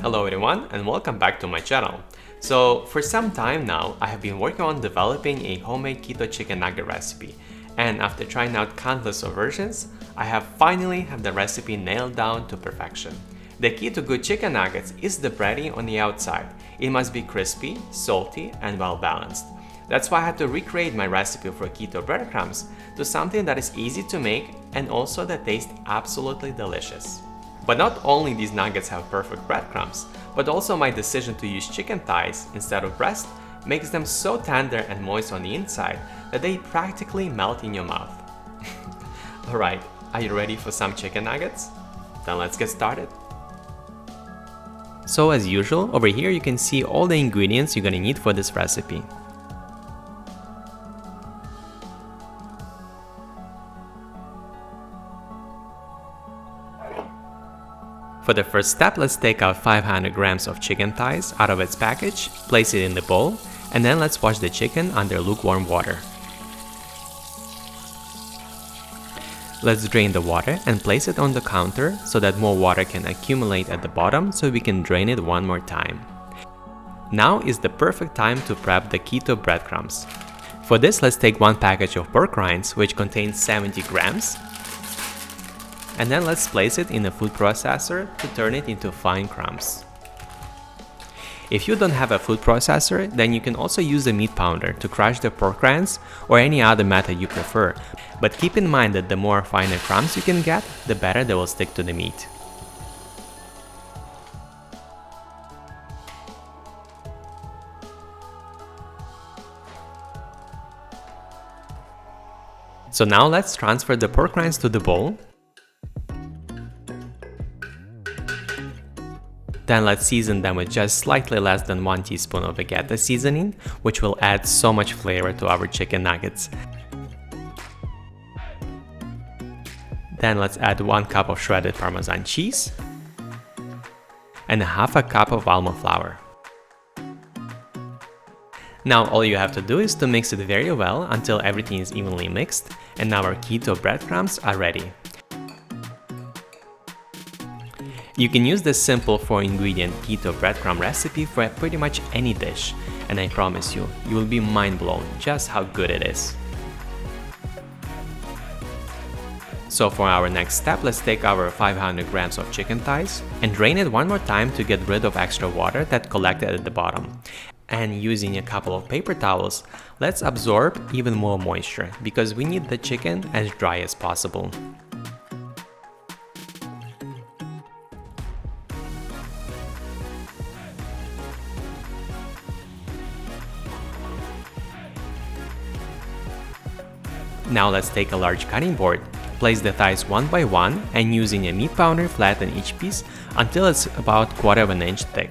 Hello everyone and welcome back to my channel. So for some time now, I have been working on developing a homemade keto chicken nugget recipe. And after trying out countless of versions, I have finally have the recipe nailed down to perfection. The key to good chicken nuggets is the breading on the outside. It must be crispy, salty, and well balanced. That's why I had to recreate my recipe for keto breadcrumbs to something that is easy to make and also that tastes absolutely delicious. But not only these nuggets have perfect breadcrumbs, but also my decision to use chicken thighs instead of breast makes them so tender and moist on the inside that they practically melt in your mouth. Alright, are you ready for some chicken nuggets? Then let's get started. So as usual, over here you can see all the ingredients you're gonna need for this recipe. For the first step, let's take out 500 grams of chicken thighs out of its package, place it in the bowl, and then let's wash the chicken under lukewarm water. Let's drain the water and place it on the counter so that more water can accumulate at the bottom so we can drain it one more time. Now is the perfect time to prep the keto breadcrumbs. For this, let's take one package of pork rinds, which contains 70 grams, and then let's place it in a food processor to turn it into fine crumbs. If you don't have a food processor, then you can also use a meat pounder to crush the pork rinds or any other method you prefer. But keep in mind that the more finer crumbs you can get, the better they will stick to the meat. So now let's transfer the pork rinds to the bowl. Then let's season them with just slightly less than 1 teaspoon of vegeta seasoning, which will add so much flavor to our chicken nuggets. Then let's add 1 cup of shredded Parmesan cheese and half a cup of almond flour. Now all you have to do is to mix it very well until everything is evenly mixed, and our keto breadcrumbs are ready. You can use this simple 4-ingredient keto breadcrumb recipe for pretty much any dish, and I promise you, you will be mind blown just how good it is. So for our next step, let's take our 500 grams of chicken thighs and drain it one more time to get rid of extra water that collected at the bottom. And using a couple of paper towels, let's absorb even more moisture because we need the chicken as dry as possible. Now let's take a large cutting board, place the thighs one by one, and using a meat pounder flatten each piece until it's about 1/4 inch thick.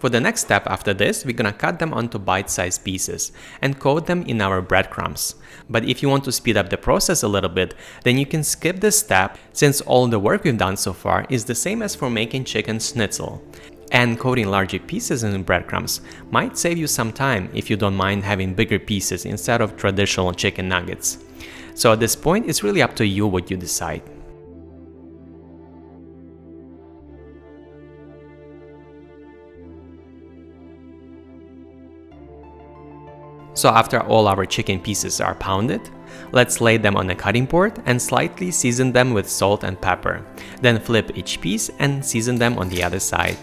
For the next step after this, we're gonna cut them onto bite-sized pieces and coat them in our breadcrumbs. But if you want to speed up the process a little bit, then you can skip this step since all the work we've done so far is the same as for making chicken schnitzel. And coating larger pieces in breadcrumbs might save you some time if you don't mind having bigger pieces instead of traditional chicken nuggets. So at this point, it's really up to you what you decide. So after all our chicken pieces are pounded, let's lay them on a cutting board and slightly season them with salt and pepper. Then flip each piece and season them on the other side.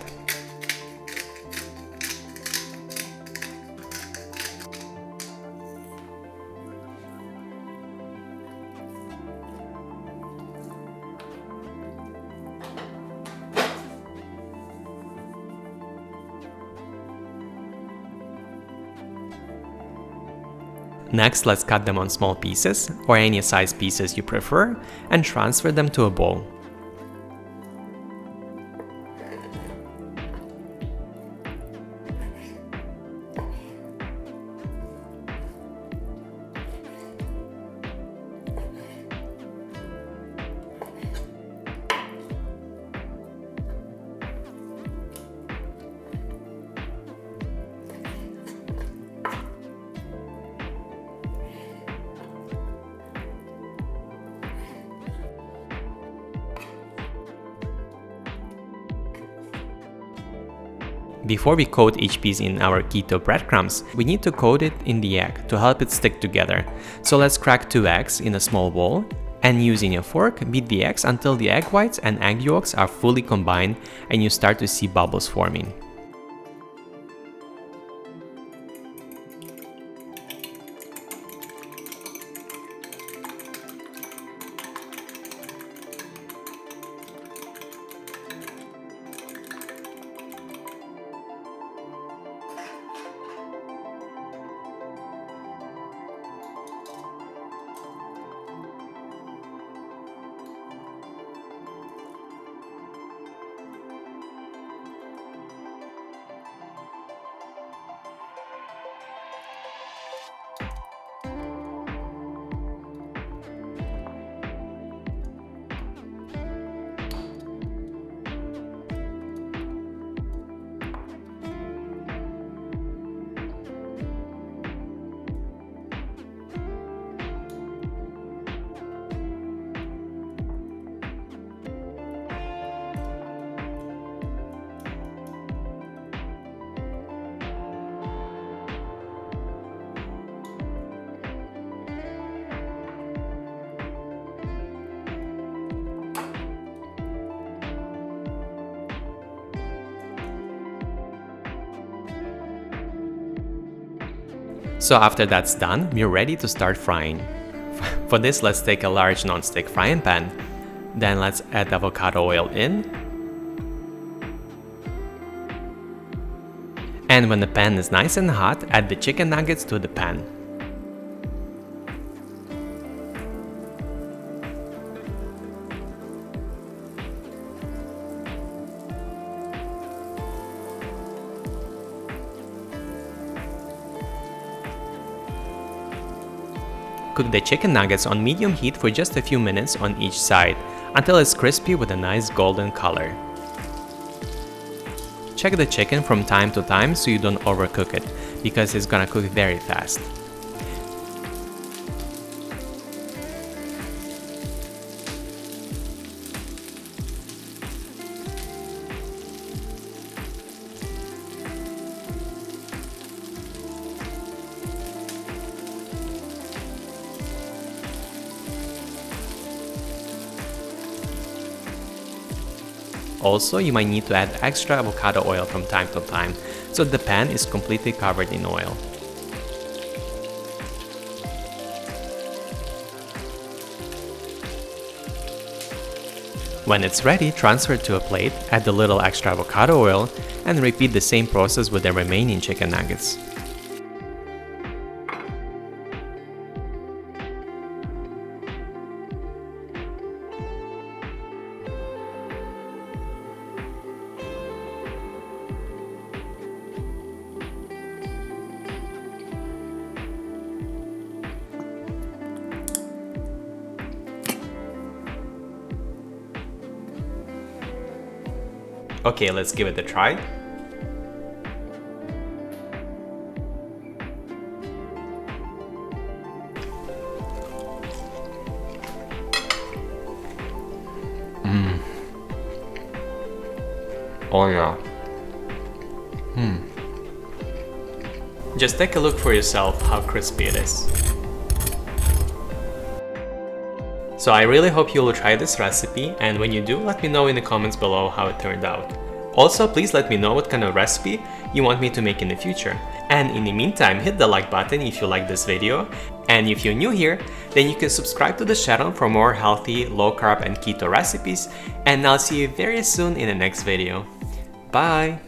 Next, let's cut them on small pieces, or any size pieces you prefer, and transfer them to a bowl. Before we coat each piece in our keto breadcrumbs, we need to coat it in the egg to help it stick together. So let's crack 2 eggs in a small bowl, and using a fork, beat the eggs until the egg whites and egg yolks are fully combined and you start to see bubbles forming. So after that's done, we're ready to start frying. For this, let's take a large non-stick frying pan. Then let's add avocado oil in. And when the pan is nice and hot, add the chicken nuggets to the pan. Cook the chicken nuggets on medium heat for just a few minutes on each side, until it's crispy with a nice golden color. Check the chicken from time to time so you don't overcook it, because it's gonna cook very fast. Also, you might need to add extra avocado oil from time to time, so the pan is completely covered in oil. When it's ready, transfer it to a plate, add a little extra avocado oil, and repeat the same process with the remaining chicken nuggets. Okay, let's give it a try. Oh yeah. Just take a look for yourself how crispy it is. So I really hope you will try this recipe, and when you do, let me know in the comments below how it turned out. Also, please let me know what kind of recipe you want me to make in the future. And in the meantime, hit the like button if you like this video. And if you're new here, then you can subscribe to the channel for more healthy, low carb and keto recipes. And I'll see you very soon in the next video. Bye!